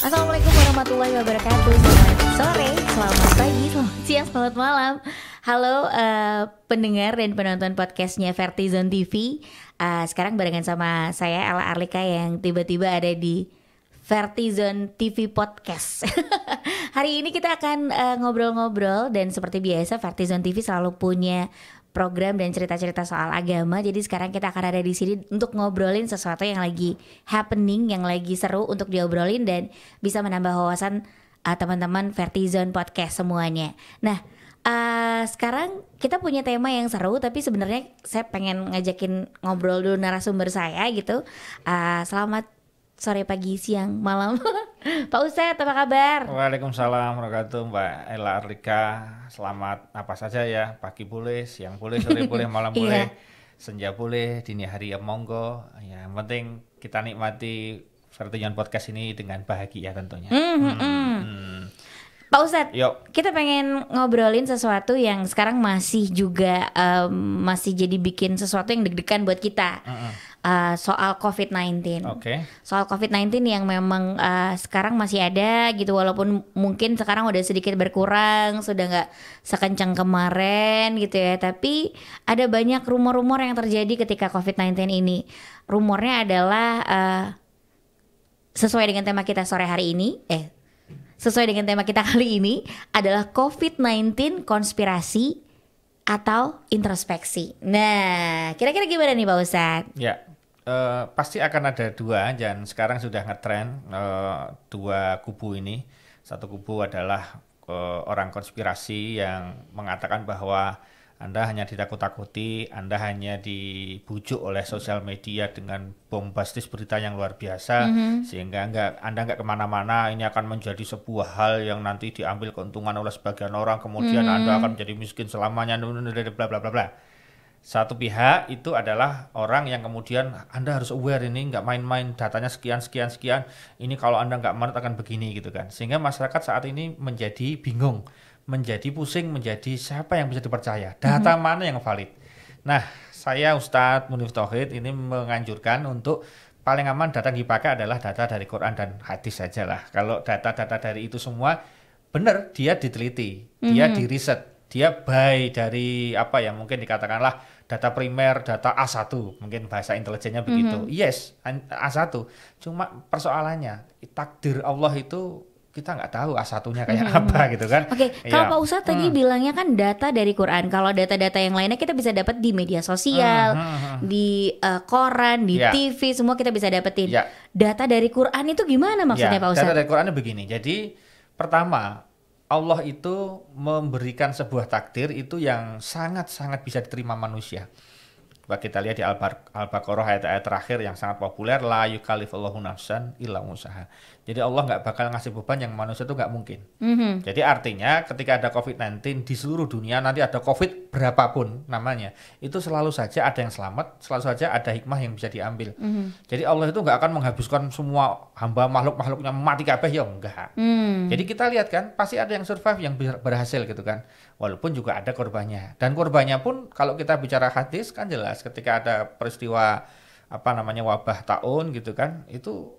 Assalamualaikum warahmatullahi wabarakatuh. Selamat sore, selamat pagi, selamat siang, selamat malam. Halo pendengar dan penonton podcastnya Vertizon TV. Sekarang barengan sama saya Ella Arlika yang tiba-tiba ada di Vertizon TV Podcast. Hari ini kita akan ngobrol-ngobrol, dan seperti biasa Vertizon TV selalu punya program dan cerita-cerita soal agama. Jadi sekarang kita akan ada di sini untuk ngobrolin sesuatu yang lagi happening, yang lagi seru untuk diobrolin dan bisa menambah wawasan teman-teman Vertizon Podcast semuanya. Nah, sekarang kita punya tema yang seru, tapi sebenarnya saya pengen ngajakin ngobrol dulu narasumber saya gitu. Selamat sore, pagi, siang, malam. Pak Ustadz, apa kabar? Waalaikumsalam warahmatullahi wabarakatuh, Mbak Ella Arlika. Selamat apa saja ya, pagi boleh, siang boleh, sore boleh, malam boleh, senja boleh, dini hari ya monggo. Ya, yang penting kita nikmati Vertizon Podcast ini dengan bahagia tentunya. Pak Ustadz, Yuk. kita pengen ngobrolin sesuatu yang sekarang masih juga masih jadi bikin sesuatu yang deg-degan buat kita. Soal COVID-19. Oke. Soal COVID-19 yang memang sekarang masih ada gitu, walaupun mungkin sekarang udah sedikit berkurang, sudah nggak sekencang kemarin gitu ya. Tapi ada banyak rumor-rumor yang terjadi ketika COVID-19 ini. Rumornya adalah sesuai dengan tema kita sore hari ini, sesuai dengan tema kita kali ini adalah COVID-19 konspirasi atau introspeksi. Nah, kira-kira gimana nih Pak Ustadz? Ya, pasti akan ada dua, dan sekarang sudah ngetren dua kubu ini. Satu kubu adalah orang konspirasi yang mengatakan bahwa Anda hanya ditakut-takuti, Anda hanya dibujuk oleh sosial media dengan bombastis berita yang luar biasa, sehingga Anda nggak kemana-mana. Ini akan menjadi sebuah hal yang nanti diambil keuntungan oleh sebagian orang, kemudian Anda akan menjadi miskin selamanya, bla bla bla bla. Satu pihak itu adalah orang yang kemudian Anda harus aware, ini nggak main-main, datanya sekian, ini kalau Anda nggak manut akan begini gitu kan. Sehingga masyarakat saat ini menjadi bingung, menjadi pusing, menjadi siapa yang bisa dipercaya, data mana yang valid. Nah, saya Ustadz Munif Tauhid ini menganjurkan untuk paling aman data yang dipakai adalah data dari Quran dan hadis saja lah. Kalau data-data dari itu semua benar, dia diteliti, dia diriset, dia buy dari apa ya, mungkin dikatakanlah data primer, data A1, mungkin bahasa intelijennya begitu. Yes, A1. Cuma persoalannya takdir Allah itu kita nggak tahu A1-nya kayak apa gitu kan. Oke, kalau Pak Ustadz tadi bilangnya kan data dari Quran. Kalau data-data yang lainnya kita bisa dapat di media sosial, di koran, di TV, semua kita bisa dapetin. Data dari Quran itu gimana maksudnya Pak Ustadz? Data dari Quran begini. Jadi pertama, Allah itu memberikan sebuah takdir itu yang sangat-sangat bisa diterima manusia. Kita lihat di Al-Baqarah ayat-ayat terakhir yang sangat populer, la yukallifullahu nafsan illa wus'aha. Jadi Allah nggak bakal ngasih beban yang manusia itu nggak mungkin. Jadi artinya ketika ada COVID-19 di seluruh dunia, nanti ada COVID berapapun namanya, itu selalu saja ada yang selamat, selalu saja ada hikmah yang bisa diambil. Jadi Allah itu nggak akan menghabiskan semua hamba makhluk-makhluknya mati kabeh, ya enggak. Jadi kita lihat kan, pasti ada yang survive, yang berhasil gitu kan. Walaupun juga ada korbannya. Dan korbannya pun kalau kita bicara hadis kan jelas, ketika ada peristiwa wabah taun gitu kan, itu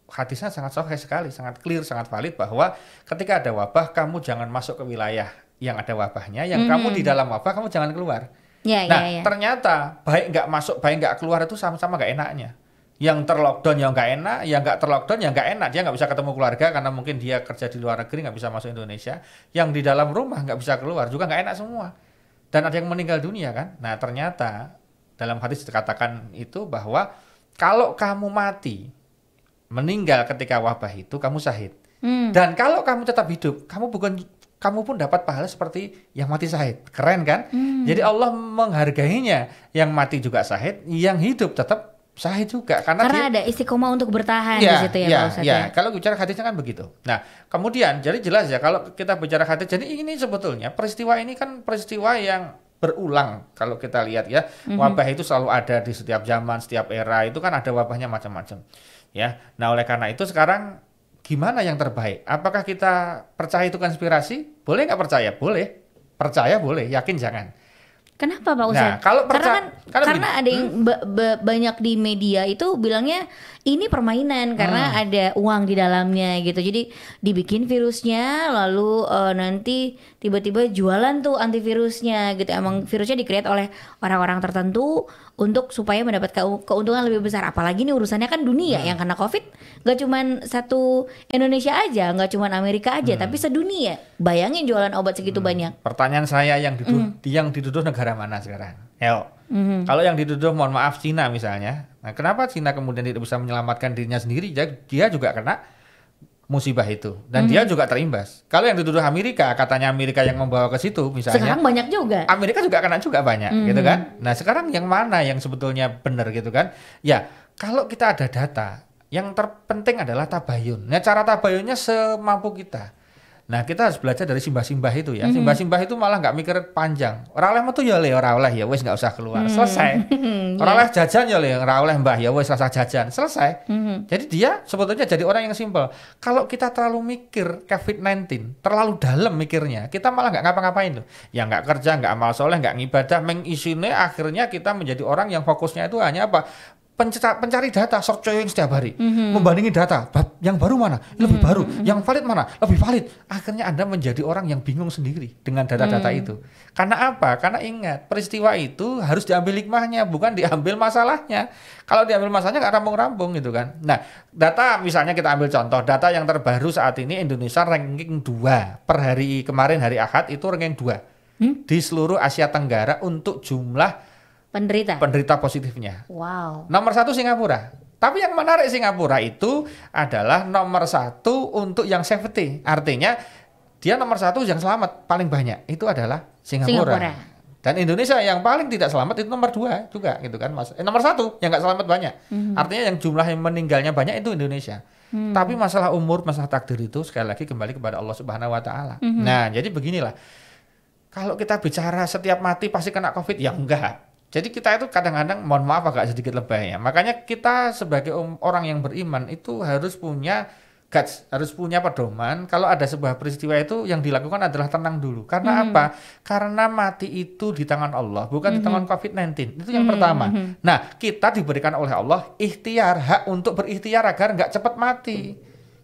hadisnya sangat sahih sekali, sangat clear, sangat valid bahwa ketika ada wabah kamu jangan masuk ke wilayah yang ada wabahnya, yang kamu di dalam wabah kamu jangan keluar. Ternyata baik nggak masuk, baik nggak keluar itu sama-sama nggak enaknya. Yang terlockdown yang nggak enak, yang nggak terlockdown yang nggak enak. Dia nggak bisa ketemu keluarga karena mungkin dia kerja di luar negeri, nggak bisa masuk Indonesia. Yang di dalam rumah nggak bisa keluar juga nggak enak semua. Dan ada yang meninggal dunia kan. Nah ternyata dalam hadis dikatakan itu bahwa kalau kamu mati, meninggal ketika wabah itu, kamu syahid. Dan kalau kamu tetap hidup, kamu pun dapat pahala seperti yang mati syahid. Keren kan? Jadi Allah menghargainya. Yang mati juga syahid, yang hidup tetap syahid juga, karena ada istiqomah untuk bertahan di situ ya Pak Ustadz. Kalau bicara hadisnya kan begitu. Nah kemudian jadi jelas ya, kalau kita bicara hadis, jadi ini sebetulnya peristiwa ini kan peristiwa yang berulang. Kalau kita lihat ya, wabah itu selalu ada di setiap zaman, setiap era itu kan ada wabahnya macam-macam ya. Nah oleh karena itu sekarang gimana yang terbaik? Apakah kita percaya itu konspirasi? Boleh nggak percaya? Boleh. Percaya boleh, yakin jangan. Kenapa Pak Nah, Ustadz? Karena ada yang banyak di media itu bilangnya ini permainan karena ada uang di dalamnya gitu. Jadi dibikin virusnya lalu nanti tiba-tiba jualan tuh antivirusnya gitu. Emang virusnya di-create oleh orang-orang tertentu untuk supaya mendapat keuntungan lebih besar. Apalagi nih urusannya kan dunia yang kena Covid gak cuman satu Indonesia aja, gak cuman Amerika aja, tapi sedunia. Bayangin jualan obat segitu banyak. Pertanyaan saya yang dituduh negara mana sekarang? Kalau yang dituduh mohon maaf Cina misalnya. Nah, kenapa Cina kemudian tidak bisa menyelamatkan dirinya sendiri? Dia juga kena musibah itu dan dia juga terimbas. Kalau yang dituduh Amerika, katanya Amerika yang membawa ke situ misalnya. Sekarang banyak juga. Amerika juga kena juga banyak gitu kan. Nah, sekarang yang mana yang sebetulnya benar gitu kan? Ya, kalau kita ada data, yang terpenting adalah tabayun. Nah, cara tabayunnya semampu kita. Nah, kita harus belajar dari simbah-simbah itu ya. Simbah-simbah itu malah nggak mikir panjang. Ora oleh metu ya le, ora oleh ya wis nggak usah keluar. Selesai. Ora oleh jajan ya le, ora oleh mbah ya wis rasa jajan. Selesai. Jadi dia sebetulnya jadi orang yang simpel. Kalau kita terlalu mikir COVID-19, terlalu dalam mikirnya, kita malah nggak ngapa-ngapain tuh. Ya nggak kerja, nggak amal soleh, nggak ngibadah, mengisine akhirnya kita menjadi orang yang fokusnya itu hanya apa? Pencari data, searching setiap hari, membandingi data, yang baru mana, lebih baru, yang valid mana, lebih valid. Akhirnya Anda menjadi orang yang bingung sendiri dengan data-data itu. Karena apa? Karena ingat, peristiwa itu harus diambil hikmahnya, bukan diambil masalahnya. Kalau diambil masalahnya nggak rampung-rampung gitu kan. Nah, data misalnya kita ambil contoh, data yang terbaru saat ini Indonesia ranking 2. Per hari kemarin, hari Ahad itu ranking 2 di seluruh Asia Tenggara untuk jumlah penderita positifnya. Wow. Nomor 1 Singapura. Tapi yang menarik Singapura itu adalah nomor 1 untuk yang safety. Artinya dia nomor 1 yang selamat paling banyak itu adalah Singapura. Dan Indonesia yang paling tidak selamat itu nomor 2 juga gitu kan Mas. Nomor 1 yang nggak selamat banyak. Artinya yang jumlah yang meninggalnya banyak itu Indonesia. Tapi masalah umur, masalah takdir itu sekali lagi kembali kepada Allah Subhanahu wa taala. Nah, jadi beginilah. Kalau kita bicara setiap mati pasti kena Covid, ya enggak. Jadi kita itu kadang-kadang mohon maaf agak sedikit lebay ya. Makanya kita sebagai orang yang beriman itu harus punya guts, harus punya pedoman. Kalau ada sebuah peristiwa itu yang dilakukan adalah tenang dulu. Karena apa? Karena mati itu di tangan Allah, bukan di tangan COVID-19. Itu yang pertama. Nah, kita diberikan oleh Allah ikhtiar, hak untuk berikhtiar agar nggak cepat mati.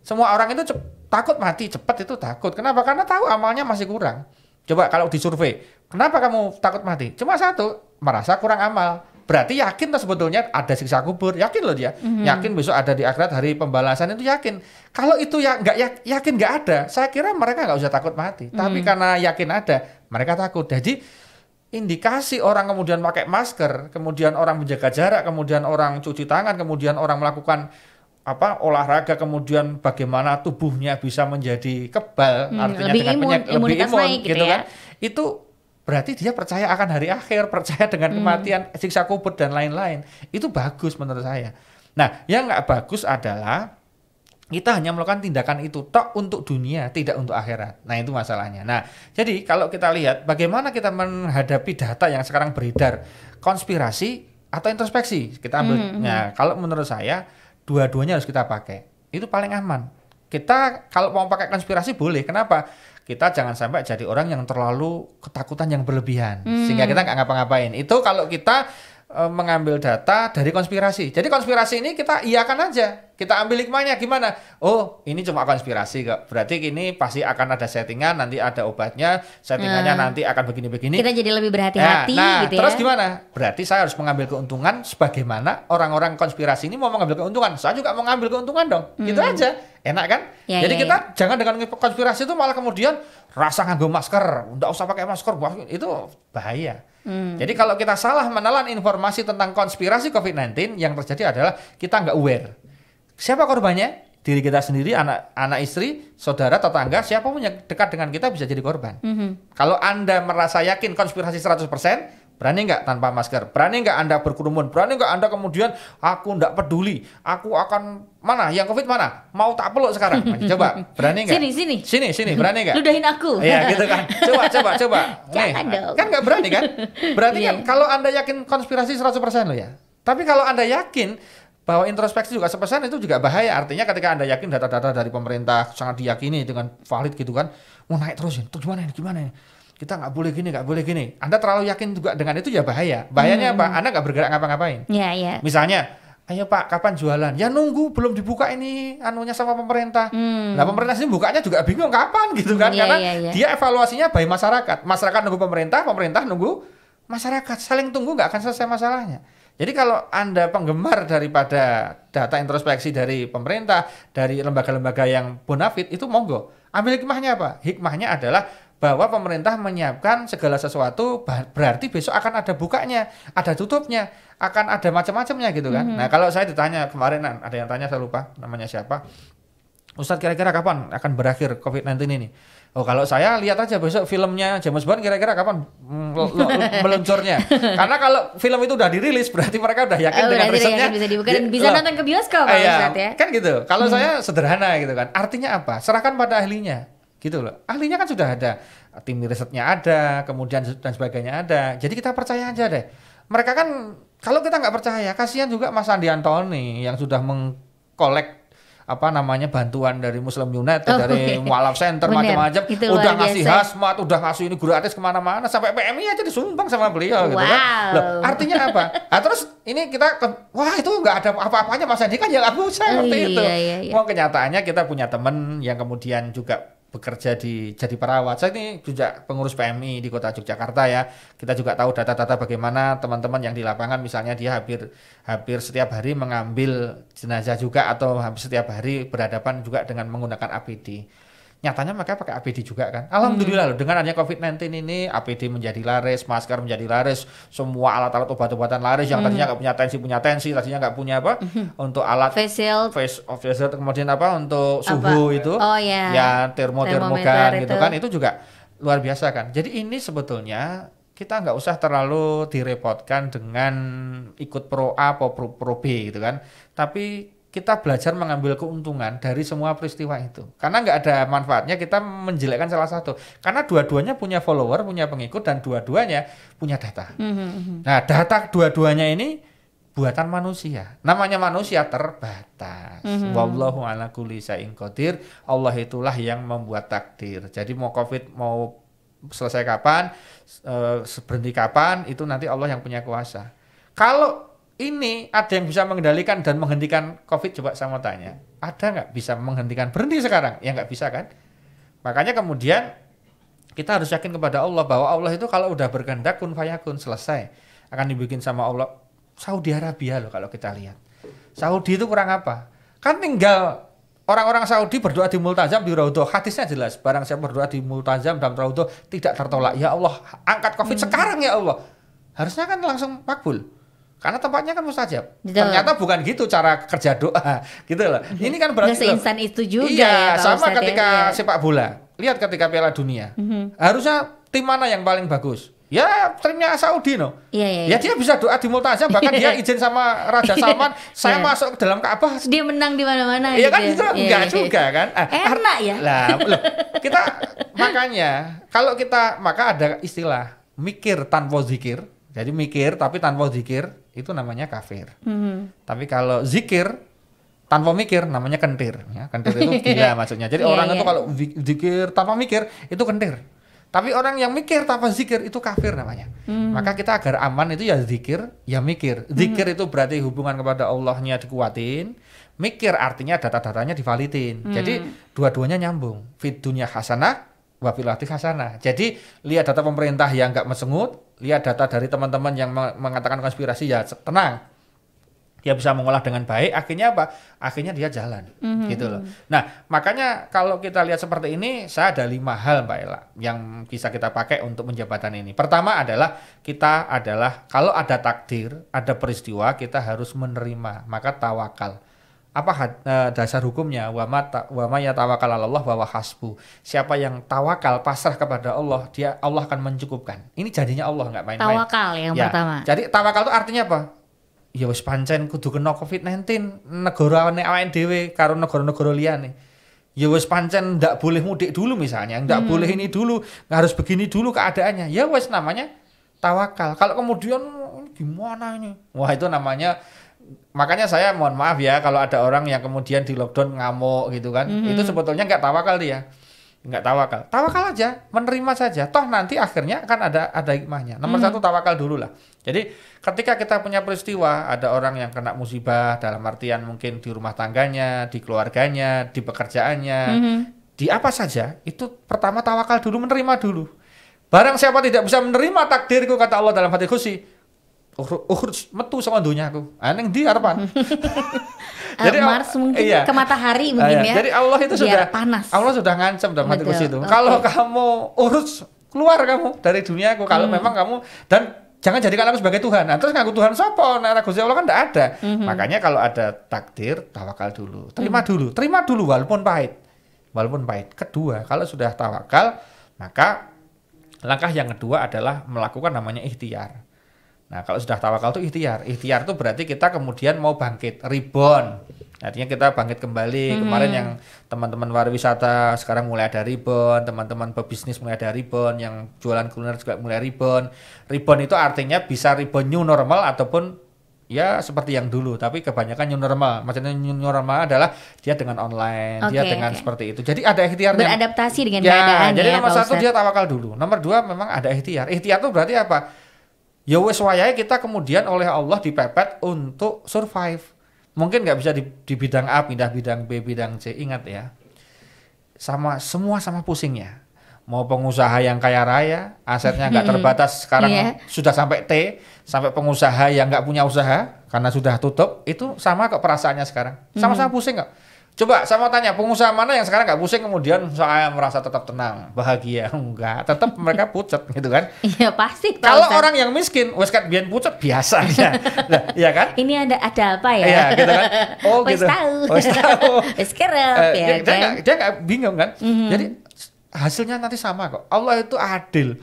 Semua orang itu takut mati cepat itu takut. Kenapa? Karena tahu amalnya masih kurang. Coba kalau disurvei, kenapa kamu takut mati? Cuma satu, merasa kurang amal. Berarti yakin tuh sebetulnya ada siksa kubur, yakin loh dia. Yakin besok ada di akhirat hari pembalasan itu yakin. Kalau itu ya nggak yakin nggak ada, saya kira mereka nggak usah takut mati. Tapi karena yakin ada, mereka takut. Jadi indikasi orang kemudian pakai masker, kemudian orang menjaga jarak, kemudian orang cuci tangan, kemudian orang melakukan olahraga, kemudian bagaimana tubuhnya bisa menjadi kebal, artinya lebih dengan lebih imun naik, gitu kan. Itu berarti dia percaya akan hari akhir, percaya dengan kematian, siksa kubur dan lain-lain. Itu bagus menurut saya. Nah, yang nggak bagus adalah kita hanya melakukan tindakan itu tok untuk dunia, tidak untuk akhirat. Nah, itu masalahnya. Nah, jadi kalau kita lihat bagaimana kita menghadapi data yang sekarang beredar, konspirasi atau introspeksi, kita ambil. Nah, kalau menurut saya dua-duanya harus kita pakai. Itu paling aman. Kita kalau mau pakai konspirasi boleh. Kenapa? Kita jangan sampai jadi orang yang terlalu ketakutan yang berlebihan. Sehingga kita nggak ngapa-ngapain. Itu kalau kita mengambil data dari konspirasi. Jadi konspirasi ini kita iakan aja. Kita ambil hikmahnya gimana? Oh, ini cuma konspirasi kok. Berarti ini pasti akan ada settingan, nanti ada obatnya, settingannya nanti akan begini-begini. Kita jadi lebih berhati-hati gitu ya. Terus gimana? Berarti saya harus mengambil keuntungan sebagaimana orang-orang konspirasi ini mau mengambil keuntungan. Saya juga mau mengambil keuntungan dong. Gitu aja. Enak kan? Jadi kita jangan dengan konspirasi itu malah kemudian rasa nganggo masker, enggak usah pakai masker. Wah, itu bahaya. Jadi kalau kita salah menelan informasi tentang konspirasi COVID-19, yang terjadi adalah kita nggak aware. Siapa korbannya? Diri kita sendiri, anak istri, saudara, tetangga, siapapun yang dekat dengan kita bisa jadi korban. Kalau Anda merasa yakin konspirasi 100%, berani nggak tanpa masker? Berani nggak Anda berkerumun? Berani nggak Anda kemudian, aku nggak peduli, aku akan mana? Yang COVID mana? Mau tak peluk sekarang? Coba, berani nggak? Sini, berani nggak? Ludahin aku. Iya gitu kan. Coba. Jangan dong. Kan nggak berani kan? Berarti kan kalau Anda yakin konspirasi 100% loh ya. Tapi kalau Anda yakin bahwa introspeksi juga 100% itu juga bahaya. Artinya ketika Anda yakin data-data dari pemerintah sangat diyakini dengan valid gitu kan, mau naik terus ya, itu gimana ini? kita nggak boleh gini, nggak boleh gini. Anda terlalu yakin juga dengan itu ya bahaya. Bahayanya apa? Anda nggak bergerak ngapa-ngapain. Iya, iya. Misalnya, ayo Pak, kapan jualan? Ya nunggu, belum dibuka ini anunya sama pemerintah. Nah pemerintah sini bukanya juga bingung kapan gitu kan. Karena dia evaluasinya by masyarakat. Masyarakat nunggu pemerintah, pemerintah nunggu masyarakat. Saling tunggu nggak akan selesai masalahnya. Jadi kalau Anda penggemar daripada data introspeksi dari pemerintah, dari lembaga-lembaga yang bonafit, itu monggo. Ambil hikmahnya apa? Hikmahnya adalah bahwa pemerintah menyiapkan segala sesuatu, berarti besok akan ada bukanya, ada tutupnya, akan ada macam-macamnya gitu kan. Nah kalau saya ditanya kemarin, ada yang tanya, saya lupa namanya siapa, Ustadz kira-kira kapan akan berakhir COVID-19 ini? Oh kalau saya lihat aja besok filmnya James Bond kira-kira kapan meluncurnya. Karena kalau film itu udah dirilis berarti mereka udah yakin dengan risetnya bisa dibuka dan bisa nonton ke bioskop Ustadz ya. Kan gitu. Kalau saya sederhana gitu kan. Artinya apa? Serahkan pada ahlinya. Gitu loh. Ahlinya kan sudah ada. Tim risetnya ada, kemudian dan sebagainya ada. Jadi kita percaya aja deh. Mereka kan kalau kita nggak percaya, kasihan juga Mas Andi Antoni yang sudah mengkolek bantuan dari Muslim United, dari Mualaf Center, macam-macam, udah ngasih hazmat, udah ngasih ini gratis kemana-mana, sampai PMI aja disumbang sama beliau gitu kan. Loh, artinya apa? Nah, terus ini kita wah itu nggak ada apa-apanya Mas Andi kan ya nggak bisa seperti itu. Mau kenyataannya kita punya teman yang kemudian juga bekerja jadi perawat. Saya ini juga pengurus PMI di Kota Yogyakarta ya. Kita juga tahu data-data bagaimana teman-teman yang di lapangan, misalnya dia hampir setiap hari mengambil jenazah juga, atau hampir setiap hari berhadapan juga dengan menggunakan APD. Nyatanya mereka pakai APD juga kan. Alhamdulillah loh, dengan adanya COVID-19 ini APD menjadi laris, masker menjadi laris, semua alat-alat obat-obatan laris yang tadinya nggak punya tensi, tadinya nggak punya untuk alat face shield, kemudian untuk suhu itu, ya termogan gitu kan, itu juga luar biasa kan. Jadi ini sebetulnya kita nggak usah terlalu direpotkan dengan ikut pro A atau pro B gitu kan, tapi kita belajar mengambil keuntungan dari semua peristiwa itu. Karena nggak ada manfaatnya kita menjelekkan salah satu. Karena dua-duanya punya follower, punya pengikut, dan dua-duanya punya data. Nah, data dua-duanya ini buatan manusia. Namanya manusia terbatas. Wallahu ala kulli syai'in qadir. Allah itulah yang membuat takdir. Jadi mau COVID mau selesai kapan, berhenti kapan, itu nanti Allah yang punya kuasa. Kalau ini ada yang bisa mengendalikan dan menghentikan COVID, coba saya mau tanya, ada nggak bisa menghentikan berhenti sekarang? Ya nggak bisa kan? Makanya kemudian kita harus yakin kepada Allah bahwa Allah itu kalau udah berkehendak kun fayakun, selesai. Akan dibikin sama Allah. Saudi Arabia loh kalau kita lihat. Saudi itu kurang apa? Kan tinggal orang-orang Saudi berdoa di multazam di Raudhah. Hadisnya jelas, barang siapa berdoa di multazam dan Raudhah tidak tertolak. Ya Allah, angkat COVID sekarang ya Allah. Harusnya kan langsung makbul. Karena tempatnya kan mustajab. Ternyata bukan gitu cara kerja doa, gitu loh. Ini kan berarti seinstan itu juga. Iya, ya, sama ketika sepak bola. Lihat ketika Piala Dunia. Harusnya tim mana yang paling bagus? Ya timnya Saudi no. Iya. Ya dia bisa doa di multazam, bahkan dia izin sama Raja Salman, saya masuk ke dalam Ka'bah. Dia menang di mana-mana. Iya kan gitu, enggak juga kan? Enak ya. Lah, kita makanya maka ada istilah mikir tanpa zikir. Jadi mikir tapi tanpa zikir itu namanya kafir. Tapi kalau zikir tanpa mikir namanya kentir. Ya, kentir itu gila maksudnya. Jadi orang itu kalau zikir tanpa mikir itu kentir. Tapi orang yang mikir tanpa zikir itu kafir namanya. Maka kita agar aman itu ya zikir, ya mikir. Zikir itu berarti hubungan kepada Allahnya dikuatin. Mikir artinya data-datanya divalidin. Jadi dua-duanya nyambung. Fid dunya hasanah wa fil akhirati hasanah. Jadi lihat data pemerintah yang enggak mesengut, lihat data dari teman-teman yang mengatakan konspirasi, ya tenang. Dia bisa mengolah dengan baik, akhirnya apa? Akhirnya dia jalan, gitu loh. Nah, makanya kalau kita lihat seperti ini, saya ada 5 hal Mbak Ella yang bisa kita pakai untuk menjabatan ini. Pertama adalah kalau ada takdir, ada peristiwa, kita harus menerima, maka tawakal. Apa dasar hukumnya? Wa ma yatawakkal 'alallah wa huwa hasbuh. Siapa yang tawakal, pasrah kepada Allah, Allah akan mencukupkan. Ini janjinya Allah, enggak main-main. Tawakal yang pertama. Jadi tawakal itu artinya apa? Ya wis pancen kudu kena COVID-19 negarane awake dhewe karo negara-negara liyane. Ya wis pancen ndak boleh mudik dulu misalnya, ndak boleh ini dulu, harus begini dulu keadaannya. Ya wis namanya tawakal. Kalau kemudian gimana ini? Wah, itu namanya. Makanya saya mohon maaf ya kalau ada orang yang kemudian di lockdown ngamuk gitu kan. Itu sebetulnya nggak tawakal dia. nggak tawakal. Tawakal aja, menerima saja. Toh nanti akhirnya akan ada hikmahnya. Nomor satu tawakal dulu lah. Jadi ketika kita punya peristiwa, ada orang yang kena musibah dalam artian mungkin di rumah tangganya, di keluarganya, di pekerjaannya, di apa saja, itu pertama tawakal dulu, menerima dulu. Barang siapa tidak bisa menerima takdirku, kata Allah dalam hadis qudsi, metu sama dunia aku. Aneng di harapan. Jadi Mars mungkin ke matahari mungkin ya. Jadi Allah itu sudah panas. Allah sudah ngancam dalam hadis qudsi itu. Kalau kamu urus, keluar kamu dari duniaku. Kalau memang kamu, dan jangan jadikan aku sebagai Tuhan. Nah, terus ngaku Tuhan sapa? Nah, Gusti Allah kan enggak ada. Makanya kalau ada takdir, tawakal dulu. Terima dulu walaupun pahit. Kedua, kalau sudah tawakal, maka langkah yang kedua adalah melakukan namanya ikhtiar. Nah, kalau sudah tawakal itu ikhtiar. Ikhtiar itu berarti kita kemudian mau bangkit, rebound. Artinya kita bangkit kembali. Kemarin yang teman-teman pariwisata sekarang mulai ada rebound, teman-teman pebisnis mulai ada rebound, yang jualan kuliner juga mulai rebound. Rebound itu artinya bisa rebound new normal ataupun ya seperti yang dulu, tapi kebanyakan new normal. Maksudnya new normal adalah dia dengan online, dia dengan seperti itu. Jadi ada ikhtiarnya. Beradaptasi dengan keadaan. Jadi nomor satu dia tawakal dulu. Nomor dua memang ada ikhtiar. Ikhtiar itu berarti apa? Ya wes wayahe kita kemudian oleh Allah dipepet untuk survive. Mungkin nggak bisa di bidang A, pindah bidang B, bidang C. Ingat ya, semua sama pusingnya. Mau pengusaha yang kaya raya, asetnya nggak terbatas, sekarang sudah sampai T, sampai pengusaha yang nggak punya usaha karena sudah tutup, itu sama kok perasaannya sekarang. Sama-sama pusing kok. Coba sama tanya, pengusaha mana yang sekarang nggak pusing kemudian saya merasa tetap tenang, bahagia? Enggak, tetap mereka pucet gitu kan? Iya pasti. Kalau orang yang miskin, wes kan biar pucet biasa ya, nah, iya kan? Ini ada apa ya? Iya gitu kan? Oh wes gitu. Tahu. Wes tahu. Wes kerep ya kan? Dia nggak bingung kan? Jadi hasilnya nanti sama kok. Allah itu adil.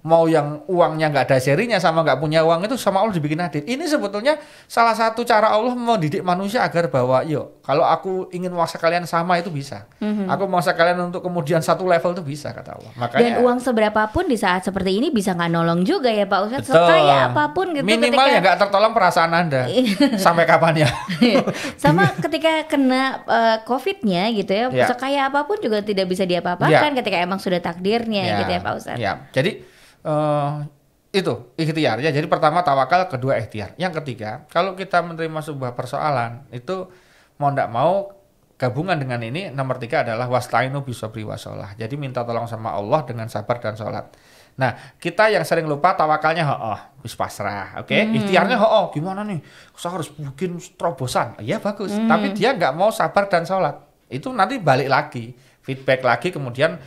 Mau yang uangnya nggak ada serinya sama nggak punya uang itu sama Allah dibikin adil. Ini sebetulnya salah satu cara Allah mendidik manusia agar bahwa yuk kalau aku ingin maksa kalian sama itu bisa. Aku maksa kalian untuk kemudian satu level itu bisa, kata Allah. Makanya, dan uang seberapapun di saat seperti ini bisa nggak nolong juga ya Pak Ustadz. Sekaya apapun gitu. Minimal ya nggak tertolong perasaan Anda. Sampai kapan ya? Sama ketika kena COVID-nya gitu ya. Sekaya apapun juga tidak bisa diapa-apakan ketika emang sudah takdirnya gitu ya Pak Ustadz. Ya. Jadi itu ikhtiar ya. Jadi pertama tawakal, kedua ikhtiar. Yang ketiga, kalau kita menerima sebuah persoalan itu mau ndak mau gabungan dengan ini, nomor 3 adalah wasta'inu bisabri washolah. Jadi minta tolong sama Allah dengan sabar dan sholat. Nah, kita yang sering lupa tawakalnya bis pasrah, oke? Ikhtiarnya gimana nih? Saya harus bikin terobosan. Ya bagus, tapi dia nggak mau sabar dan sholat. Itu nanti balik lagi, feedback lagi, kemudian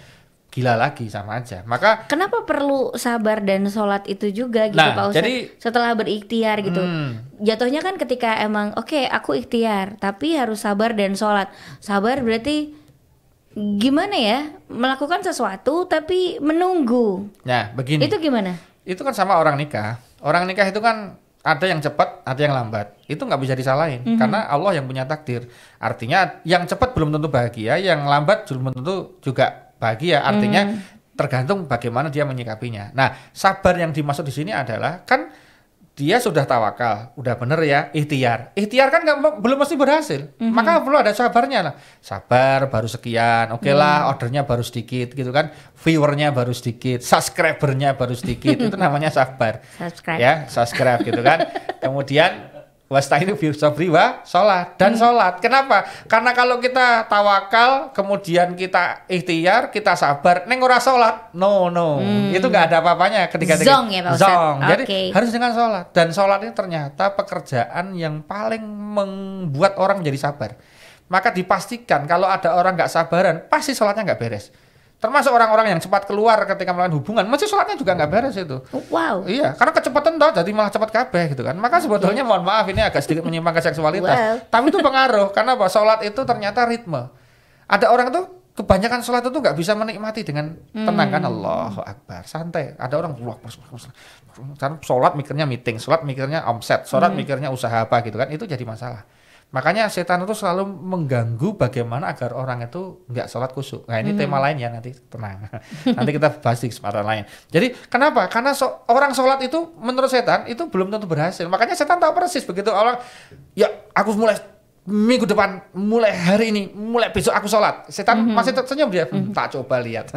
gila lagi, sama aja. Maka kenapa perlu sabar dan sholat itu juga gitu Pak Ustadz? Jadi, setelah berikhtiar gitu, jatuhnya kan ketika emang aku ikhtiar tapi harus sabar dan sholat. Sabar berarti gimana ya, melakukan sesuatu tapi menunggu. Nah begini, itu gimana? Itu kan sama orang nikah. Orang nikah itu kan ada yang cepat, ada yang lambat. Itu nggak bisa disalahin karena Allah yang punya takdir. Artinya yang cepat belum tentu bahagia, yang lambat belum tentu juga bahagia. Artinya tergantung bagaimana dia menyikapinya. Nah, sabar yang dimaksud di sini adalah kan dia sudah tawakal, udah bener ya, ikhtiar. Ikhtiar kan belum mesti berhasil. Maka perlu ada sabarnya lah. Sabar baru sekian, oke lah, ordernya baru sedikit gitu kan. Viewernya baru sedikit, subscribernya baru sedikit. Itu namanya sabar. Subscribe gitu kan. Kemudian wasta'inu bisabri wa sholat, dan sholat. Kenapa? Karena kalau kita tawakal, kemudian kita ikhtiar, kita sabar, neng ora sholat, no, itu nggak ada apa-apanya ketika zong ya Pak Ustadz. Zong. Jadi harus dengan sholat. Dan sholat ini ternyata pekerjaan yang paling membuat orang menjadi sabar. Maka dipastikan kalau ada orang nggak sabaran, pasti sholatnya nggak beres. Termasuk orang-orang yang cepat keluar ketika melakukan hubungan, mesti sholatnya juga nggak beres itu. Wow. Iya, karena kecepatan toh, jadi malah cepat kabeh gitu kan. Maka sebetulnya mohon maaf ini agak sedikit menyimpang ke seksualitas. Tapi itu pengaruh, karena bahwa sholat itu ternyata ritme. Ada orang tuh kebanyakan sholat itu nggak bisa menikmati dengan tenang kan, Allahu Akbar, santai. Ada orang sholat mikirnya meeting, sholat mikirnya omset, sholat mikirnya usaha apa gitu kan, itu jadi masalah. Makanya setan itu selalu mengganggu bagaimana agar orang itu nggak sholat khusyuk. Nah ini tema lain ya, nanti tenang. Nanti kita bahas di kesempatan lain. Jadi kenapa? Karena orang sholat itu menurut setan itu belum tentu berhasil. Makanya setan tahu persis begitu orang, ya aku mulai minggu depan, mulai hari ini, mulai besok aku sholat. Setan masih senyum dia. Tak coba lihat.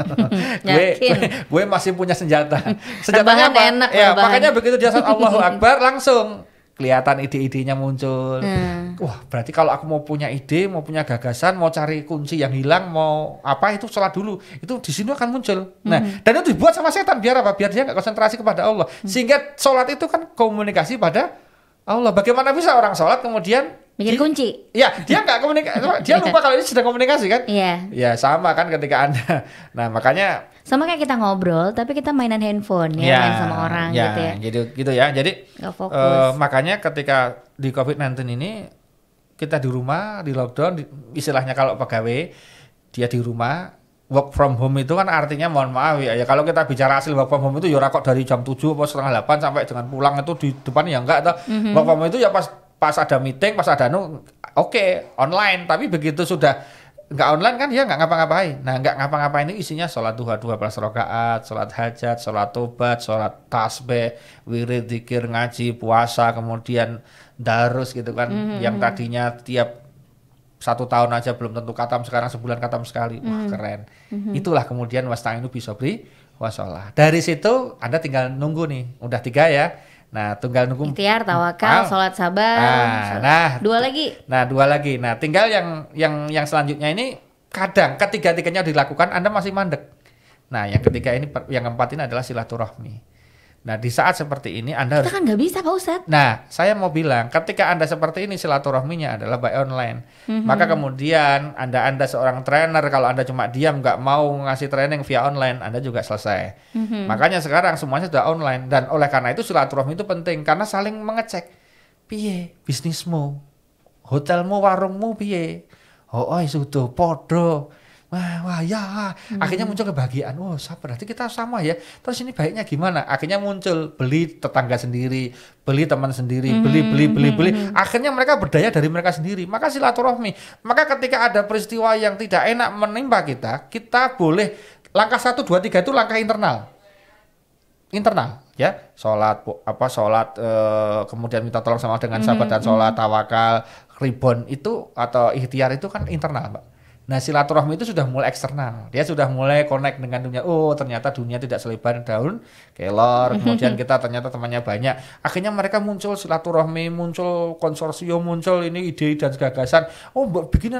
gue masih punya senjata. Senjatanya apa? Enak, ya, makanya begitu dia sholat Allahu Akbar langsung kelihatan ide-idenya muncul. Wah, berarti kalau aku mau punya ide, mau punya gagasan, mau cari kunci yang hilang, mau apa itu sholat dulu. Itu di sini akan muncul. Nah, dan itu dibuat sama setan biar apa? Biar dia nggak konsentrasi kepada Allah. Sehingga sholat itu kan komunikasi pada Allah. Bagaimana bisa orang sholat kemudian bikin kunci? Ya, dia nggak komunikasi. Dia lupa kalau ini sedang komunikasi kan? Iya. Ya sama kan ketika Anda. Nah makanya. Sama kayak kita ngobrol, tapi kita mainan handphone ya, main sama orang gitu ya. Gitu ya. Jadi makanya ketika di COVID-19 ini kita di rumah, di lockdown, istilahnya kalau pegawai dia di rumah. Work from home itu kan artinya mohon maaf ya kalau kita bicara hasil work from home itu ya kok dari jam 7 atau setengah 8 sampai dengan pulang itu di depan ya enggak toh. Work from home itu ya pas ada meeting, pas ada oke, online, tapi begitu sudah enggak online kan dia enggak ngapa-ngapain. Nah, enggak ngapa-ngapain ini isinya sholat duha 12 rakaat, sholat hajat, sholat tobat, sholat tasbih, wirid, zikir, ngaji, puasa, kemudian darus gitu kan yang tadinya tiap 1 tahun aja belum tentu khatam, sekarang sebulan khatam sekali. Wah, keren. Itulah kemudian wasta'inu bisabri washolah. Dari situ Anda tinggal nunggu nih. Udah 3 ya. Nah, tinggal nunggu ikhtiar, tawakal, sholat sabar. Nah, 2 lagi. Nah, 2 lagi. Nah, tinggal yang selanjutnya ini kadang ketiga-tiganya dilakukan Anda masih mandek. Nah, yang ketiga ini, yang keempat ini adalah silaturahmi. Nah, di saat seperti ini Anda kita kan nggak bisa Pak Ustadz. Nah, saya mau bilang ketika Anda seperti ini silaturahminya adalah by online. Maka kemudian Anda seorang trainer, kalau Anda cuma diam nggak mau ngasih training via online, Anda juga selesai. Makanya sekarang semuanya sudah online, dan oleh karena itu silaturahmi itu penting karena saling mengecek. Piye bisnismu, hotelmu, warungmu piye? Oh, sudah podo. Wah ya, akhirnya muncul kebahagiaan. Oh, berarti kita sama ya. Terus ini baiknya gimana? Akhirnya muncul beli tetangga sendiri, beli teman sendiri, beli. Akhirnya mereka berdaya dari mereka sendiri. Maka silaturahmi. Maka ketika ada peristiwa yang tidak enak menimpa kita boleh langkah 1, 2, 3 itu langkah internal ya. Sholat kemudian minta tolong sama dengan sahabat dan sholat, tawakal, ribon itu atau ikhtiar itu kan internal, Pak. Nah, silaturahmi itu sudah mulai eksternal. Dia sudah mulai connect dengan dunia. Oh, ternyata dunia tidak selebar daun kelor. Kemudian kita ternyata temannya banyak. Akhirnya mereka muncul silaturahmi, muncul konsorsium, muncul ini ide dan gagasan. Oh, begini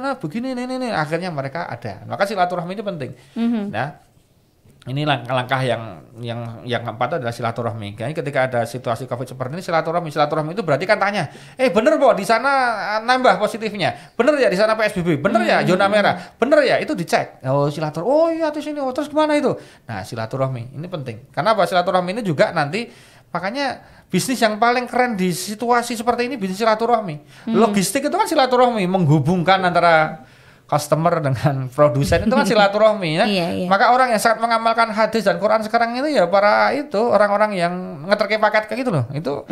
ini. Akhirnya mereka ada. Maka silaturahmi itu penting. Nah, ini langkah yang keempat adalah silaturahmi. Jadi ketika ada situasi COVID seperti ini, silaturahmi itu berarti kan tanya, bener Pak di sana nambah positifnya, bener ya di sana PSBB, bener ya zona merah, bener ya itu dicek. Oh silaturahmi, oh iya di sini, terus gimana itu? Nah silaturahmi ini penting. Karena apa? Silaturahmi ini juga nanti makanya bisnis yang paling keren di situasi seperti ini bisnis silaturahmi. Logistik itu kan silaturahmi, menghubungkan antara customer dengan produsen itu kan silaturahmi ya. Iya. Maka orang yang sangat mengamalkan hadis dan Quran sekarang itu ya orang-orang yang ngeterke paket kayak gitu loh. Itu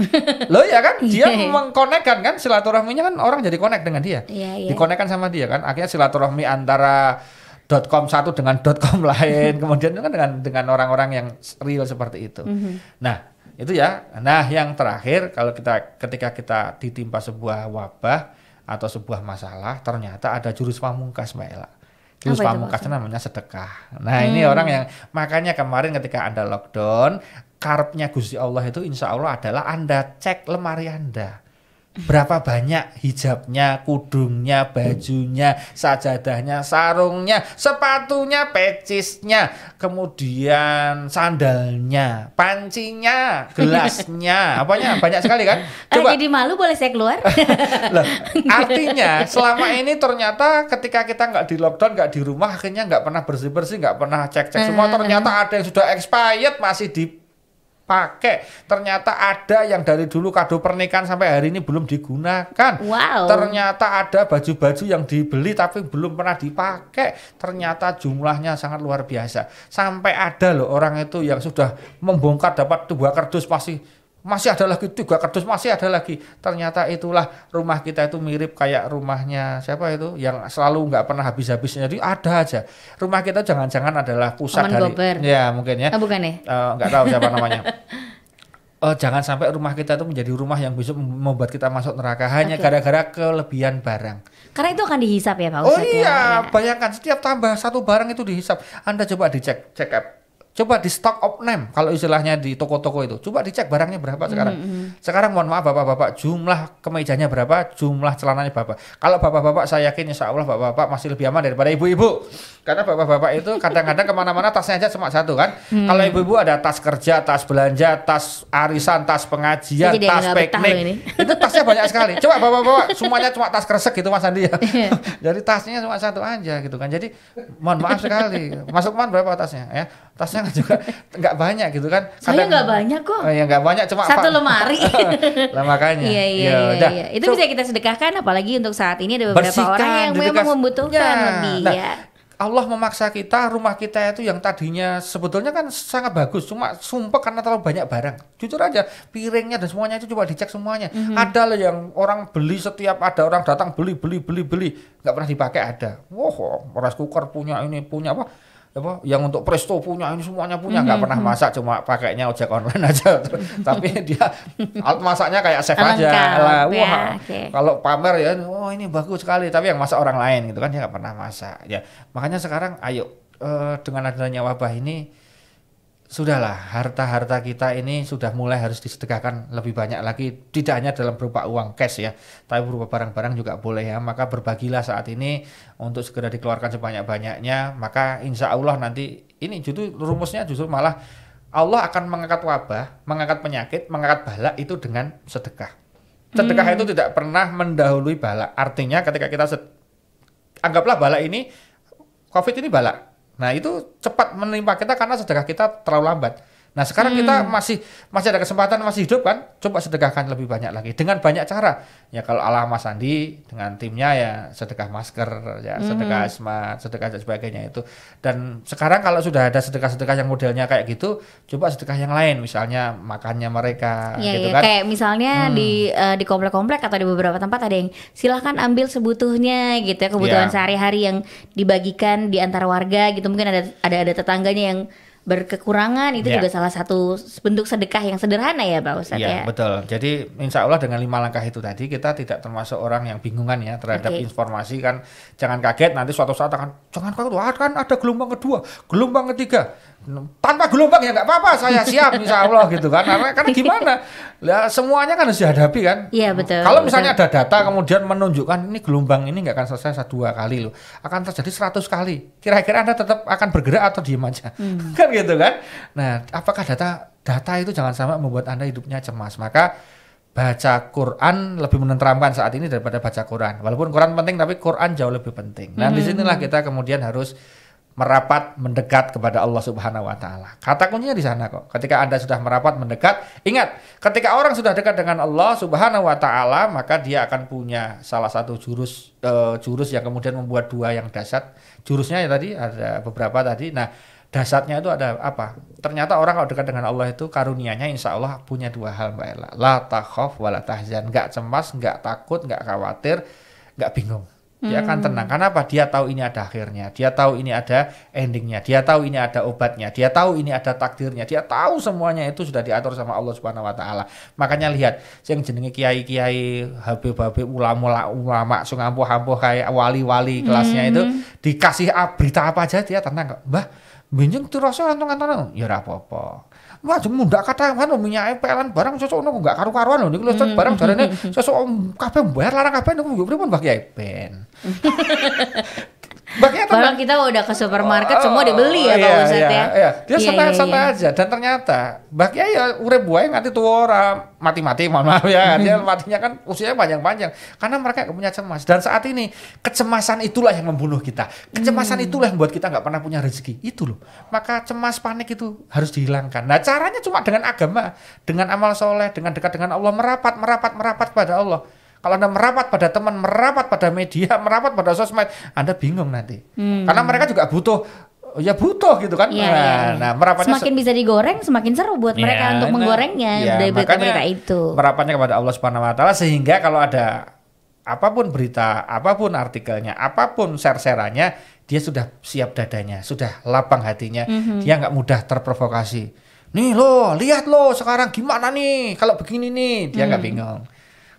loh ya kan dia mengkonekkan kan silaturahminya kan orang jadi connect dengan dia. Dikonekkan sama dia kan. Akhirnya silaturahmi antara .com satu dengan .com lain. Kemudian kan dengan orang-orang yang real seperti itu. Nah, itu ya. Nah, yang terakhir kalau ketika kita ditimpa sebuah wabah atau sebuah masalah, ternyata ada jurus pamungkas, Mbak Ella. Jurus pamungkasnya namanya sedekah. Nah, ini orang yang makanya kemarin ketika Anda lockdown, karepnya Gusti Allah itu insya Allah adalah Anda cek lemari Anda. Berapa banyak hijabnya, kudungnya, bajunya, sajadahnya, sarungnya, sepatunya, pecisnya, kemudian sandalnya, pancinya, gelasnya, apanya banyak sekali kan? Coba. Jadi malu boleh saya keluar? Loh, artinya selama ini ternyata ketika kita nggak di lockdown, nggak di rumah, akhirnya nggak pernah bersih-bersih, nggak pernah cek-cek semua. Ternyata ada yang sudah expired masih dipakai. Ternyata ada yang dari dulu kado pernikahan sampai hari ini belum digunakan. Wow. Ternyata ada baju-baju yang dibeli tapi belum pernah dipakai. Ternyata jumlahnya sangat luar biasa. Sampai ada loh orang itu yang sudah membongkar dapat 2 kardus masih ada lagi, 3 kardus masih ada lagi. Ternyata itulah rumah kita itu mirip kayak rumahnya siapa itu yang selalu nggak pernah habis-habisnya. Jadi ada aja. Rumah kita jangan-jangan adalah pusat Oman dari Gober. Ya mungkin ya. Bukan ya? Nggak tahu siapa namanya. Jangan sampai rumah kita itu menjadi rumah yang besok membuat kita masuk neraka hanya Oke. gara-gara kelebihan barang. Karena itu akan dihisap ya Pak Oh Ustadz ya. iya, Ya. bayangkan setiap tambah satu barang itu dihisap. Anda coba dicek, check up. Coba di stock of name kalau istilahnya di toko-toko itu. Coba dicek barangnya berapa sekarang. Sekarang mohon maaf Bapak-bapak, jumlah kemejanya berapa, jumlah celananya berapa. Kalau Bapak-bapak saya yakin insya Allah Bapak-bapak masih lebih aman daripada ibu-ibu. Karena Bapak-bapak itu kadang-kadang kemana-mana tasnya aja cuma satu kan. Kalau ibu-ibu ada tas kerja, tas belanja, tas arisan, tas pengajian, Saya jadi tas nggak betah loh ini. piknik. Itu tasnya banyak sekali. Coba Bapak-bapak semuanya cuma tas kresek gitu Mas Andi ya. Jadi tasnya cuma satu aja gitu kan. Jadi mohon maaf sekali. Mas Lukman berapa tasnya ya? Tasnya juga nggak banyak gitu kan. Saya nggak banyak kok. Ya nggak banyak cuma Satu lemari. lah makanya. Iya. udah. Itu So, bisa kita sedekahkan apalagi untuk saat ini ada beberapa bersihkan, orang yang memang dedikasi. membutuhkan Ya. lebih Nah, ya. Allah memaksa kita, rumah kita itu yang tadinya sebetulnya kan sangat bagus, cuma sumpah karena terlalu banyak barang. Jujur aja, piringnya dan semuanya itu coba dicek semuanya. Ada loh yang orang beli setiap ada orang datang beli, nggak pernah dipakai ada. Wah, rice cooker punya ini, punya apa yang untuk presto punya ini semuanya punya, nggak pernah masak, cuma pakainya ojek online aja. Tapi dia alat masaknya kayak chef aja Lengkap, lah. ya, Wah, oke. kalau pamer ya, oh ini bagus sekali, tapi yang masak orang lain gitu kan dia nggak pernah masak. Ya makanya sekarang ayo dengan adanya wabah ini sudahlah, harta-harta kita ini sudah mulai harus disedekahkan lebih banyak lagi, tidak hanya dalam berupa uang cash ya, tapi berupa barang-barang juga boleh ya. Maka berbagilah saat ini untuk segera dikeluarkan sebanyak-banyaknya, maka insya Allah nanti ini justru rumusnya justru malah Allah akan mengangkat wabah, mengangkat penyakit, mengangkat bala itu dengan sedekah. Sedekah itu tidak pernah mendahului bala. Artinya ketika kita anggaplah bala ini, COVID ini bala. Nah itu cepat menimpa kita karena sedekah kita terlalu lambat. Nah sekarang kita masih ada kesempatan, masih hidup kan, coba sedekahkan lebih banyak lagi dengan banyak cara. Ya kalau ala Mas Andi dengan timnya ya sedekah masker, ya sedekah asmat, sedekah dan sebagainya itu. Dan sekarang kalau sudah ada sedekah-sedekah yang modelnya kayak gitu, coba sedekah yang lain, misalnya makannya mereka, Iya, gitu iya. kan. Kayak misalnya di komplek-komplek atau di beberapa tempat ada yang silahkan ambil sebutuhnya gitu ya, kebutuhan Iya. sehari-hari yang dibagikan di antara warga gitu. Mungkin ada tetangganya yang berkekurangan, itu Iya. juga salah satu bentuk sedekah yang sederhana ya Pak Ustadz ya. Iya betul. Jadi insya Allah dengan 5 langkah itu tadi kita tidak termasuk orang yang bingungan ya terhadap Oke. informasi kan. Jangan kaget nanti suatu saat jangan kaget, wah kan ada gelombang kedua, gelombang ketiga. Tanpa gelombang ya nggak apa-apa, saya siap insya Allah gitu kan. Karena gimana? Lah semuanya kan harus dihadapi kan. Iya, betul, Kalau misalnya betul. ada data kemudian menunjukkan ini gelombang ini nggak akan selesai 2 kali loh, akan terjadi 100 kali. Kira-kira Anda tetap akan bergerak atau diem aja? Kan gitu kan. Nah, apakah data itu jangan sampai membuat Anda hidupnya cemas. Maka baca Quran lebih menenteramkan saat ini daripada baca Quran. Walaupun Quran penting tapi Quran jauh lebih penting. Nah, disinilah kita kemudian harus merapat mendekat kepada Allah Subhanahu wa taala. Kata kuncinya di sana kok. Ketika Anda sudah merapat mendekat, ingat, ketika orang sudah dekat dengan Allah Subhanahu wa taala, maka dia akan punya salah satu jurus yang kemudian membuat 2 yang dahsyat. Jurusnya ya tadi ada beberapa tadi. Nah, dasarnya itu ada apa? Ternyata orang kalau dekat dengan Allah itu karunianya insya Allah punya 2 hal Mbak Ella. La takhaf wa la tahzan. Nggak cemas, nggak takut, nggak khawatir, nggak bingung. Dia akan tenang. Karena apa? Dia tahu ini ada akhirnya. Dia tahu ini ada endingnya. Dia tahu ini ada obatnya. Dia tahu ini ada takdirnya. Dia tahu semuanya itu sudah diatur sama Allah Subhanahu wa taala. Makanya lihat yang jenenge kiai-kiai, habib-habib, ulama, sing ampuh-ampuh kayak wali-wali kelasnya itu dikasih berita apa aja dia tenang kok. Mbah, benjing terasa antong-antong. Ya ora apa-apa. Wah, mundak kata kan minyak PLN barang sesuk niku enggak karu-karuan lho niku lho barang jarene sesuk kabeh bayar larang kabeh niku yo pripun Mbah Kiai ben. Mbah Kiai Kalau kita udah ke supermarket semua dibeli ya Pak Ustadz ya. Iya. Dia Iya, santai-santai iya. aja dan ternyata Mbah Kiai ya urip wae nganti tuwa ora mati-mati mohon maaf ya. Dia matinya kan usianya panjang-panjang karena mereka enggak punya cemas. Dan saat ini kecemasan itulah yang membunuh kita. Kecemasan itulah yang membuat kita enggak pernah punya rezeki. Itu loh. Maka cemas panik itu harus dihilangkan. Nah, caranya cuma dengan agama, dengan amal soleh, dengan dekat dengan Allah, merapat pada Allah. Kalau Anda merapat pada teman, merapat pada media, merapat pada sosmed, Anda bingung nanti. Karena mereka juga butuh gitu kan. Iya, iya, iya. Nah, merapatnya semakin bisa digoreng, semakin seru buat mereka untuk menggorengnya dari berita-berita itu. Merapatnya kepada Allah Subhanahu wa taala sehingga kalau ada apapun berita, apapun artikelnya, apapun share-sharannya, dia sudah siap dadanya, sudah lapang hatinya, dia nggak mudah terprovokasi. nih lo, lihat lo sekarang gimana nih kalau begini nih, dia nggak bingung.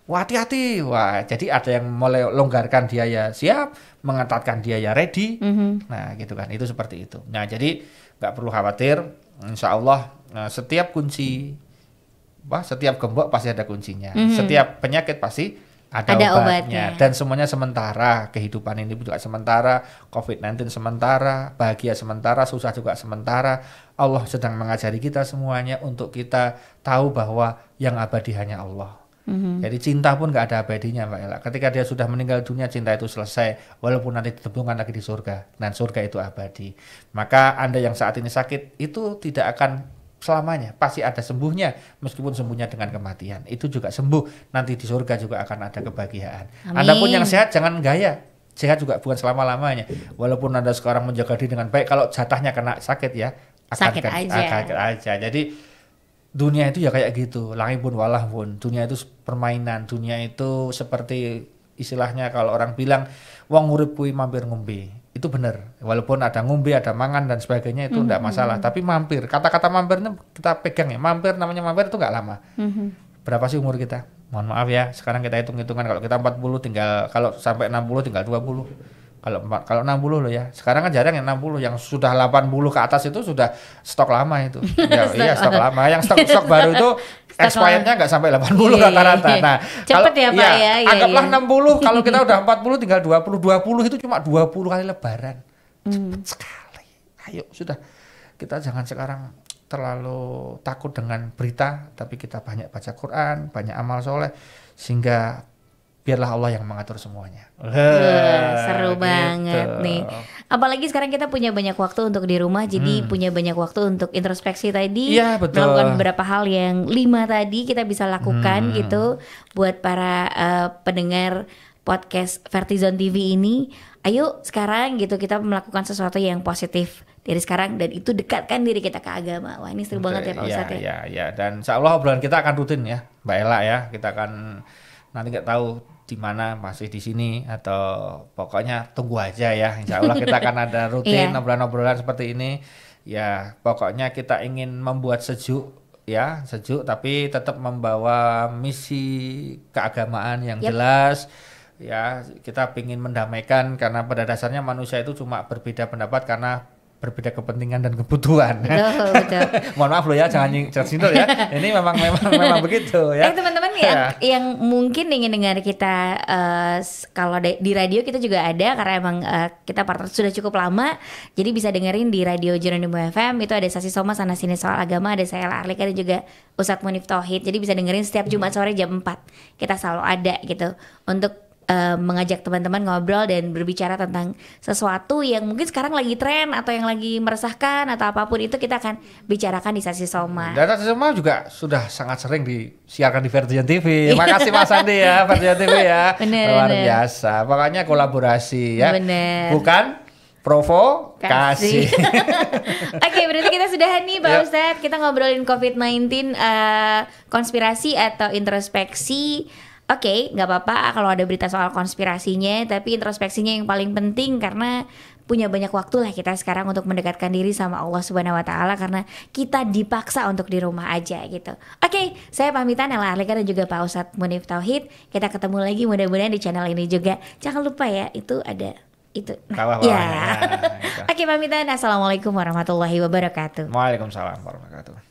Wah hati-hati, wah jadi ada yang mulai longgarkan dia ya siap, mengetatkan dia ya ready. Nah gitu kan, itu seperti itu. Nah jadi nggak perlu khawatir, insya Allah setiap kunci, setiap gembok pasti ada kuncinya, setiap penyakit pasti ada obatnya. Dan semuanya sementara, kehidupan ini juga sementara, COVID-19 sementara, bahagia sementara, susah juga sementara. Allah sedang mengajari kita semuanya untuk kita tahu bahwa yang abadi hanya Allah. Jadi cinta pun gak ada abadinya Mbak Ella. Ketika dia sudah meninggal dunia, cinta itu selesai. Walaupun nanti ditemukan lagi di surga. Dan surga itu abadi. Maka Anda yang saat ini sakit, itu tidak akan selamanya. Pasti ada sembuhnya. Meskipun sembuhnya dengan kematian. Itu juga sembuh. Nanti di surga juga akan ada kebahagiaan. Anda pun yang sehat, jangan gaya. Sehat juga bukan selama-lamanya. Walaupun Anda sekarang menjaga diri dengan baik, kalau jatahnya kena sakit ya, sakit aja. Jadi dunia itu ya kayak gitu, langit pun walah pun. Dunia itu permainan, dunia itu seperti istilahnya kalau orang bilang wong urip kuwi mampir ngombe. Itu benar. Walaupun ada ngombe, ada mangan dan sebagainya itu enggak masalah, tapi mampir. Kata-kata mampir ini kita pegang ya. Mampir, namanya mampir itu enggak lama. Berapa sih umur kita? Mohon maaf ya, sekarang kita hitung-hitungan, kalau kita 40 tinggal, kalau sampai 60 tinggal 20. Kalau 60 loh ya. Sekarang kan jarang yang 60, yang sudah 80 ke atas itu sudah stok lama itu. Ya, iya stok lama. Yang stok baru itu expirednya nggak sampai 80 rata-rata. Nah, cepet ya Pak ya. Anggaplah 60, kalau kita udah 40 tinggal 20. 20 itu cuma 20 kali lebaran. Cepet sekali. Ayo sudah. Kita jangan sekarang terlalu takut dengan berita, tapi kita banyak baca Quran, banyak amal soleh, sehingga biarlah Allah yang mengatur semuanya. Seru gitu banget nih. Apalagi sekarang kita punya banyak waktu untuk di rumah, jadi punya banyak waktu untuk introspeksi tadi. Iya, betul. Melakukan beberapa hal yang 5 tadi kita bisa lakukan gitu. Buat para pendengar podcast Vertizon TV ini, ayo sekarang gitu kita melakukan sesuatu yang positif dari sekarang, dan itu dekatkan diri kita ke agama. Wah ini seru banget ya Pak Ustadz ya. Iya. Dan insya Allah obrolan kita akan rutin ya Mbak Ella ya. Kita akan nanti nggak tahu di mana, masih di sini atau pokoknya tunggu aja ya. Insya Allah kita akan ada rutin obrolan-obrolan seperti ini. Ya pokoknya kita ingin membuat sejuk tapi tetap membawa misi keagamaan yang jelas. Ya kita ingin mendamaikan, karena pada dasarnya manusia itu cuma berbeda pendapat karena berbeda kepentingan dan kebutuhan. Betul. Mohon maaf loh ya, jangan tersinggung ya. Ini memang begitu ya. Teman-teman yang mungkin ingin dengar kita kalau di radio kita juga ada, karena emang kita partner sudah cukup lama. Jadi bisa dengerin di radio Jeronimo FM, itu ada Sasi Soma sana sini soal agama, ada saya Ella Arlika dan juga Ustadz Munif Tauhid. Jadi bisa dengerin setiap Jumat sore jam 4. Kita selalu ada gitu untuk mengajak teman-teman ngobrol dan berbicara tentang sesuatu yang mungkin sekarang lagi tren atau yang lagi meresahkan atau apapun itu, kita akan bicarakan di Sasi Soma. Dan Sasi Soma juga sudah sangat sering disiarkan di Vertizon TV. Makasih Mas Andi ya, Vertizon TV ya. Luar biasa. Pokoknya kolaborasi ya. Bener. Bukan provokasi. Oke, berarti kita sudah nih Pak Ustadz. Kita ngobrolin COVID-19, konspirasi atau introspeksi. Oke, nggak apa-apa kalau ada berita soal konspirasinya, tapi introspeksinya yang paling penting, karena punya banyak waktu lah kita sekarang untuk mendekatkan diri sama Allah Subhanahu Wa Taala, karena kita dipaksa untuk di rumah aja gitu. Oke, saya pamitan Ella Arlika dan juga Pak Ustadz Munif Tauhid. Kita ketemu lagi mudah-mudahan di channel ini juga. Jangan lupa ya, itu ada itu. Gitu. Oke, pamitan. Assalamualaikum warahmatullahi wabarakatuh. Waalaikumsalam warahmatullahi wabarakatuh.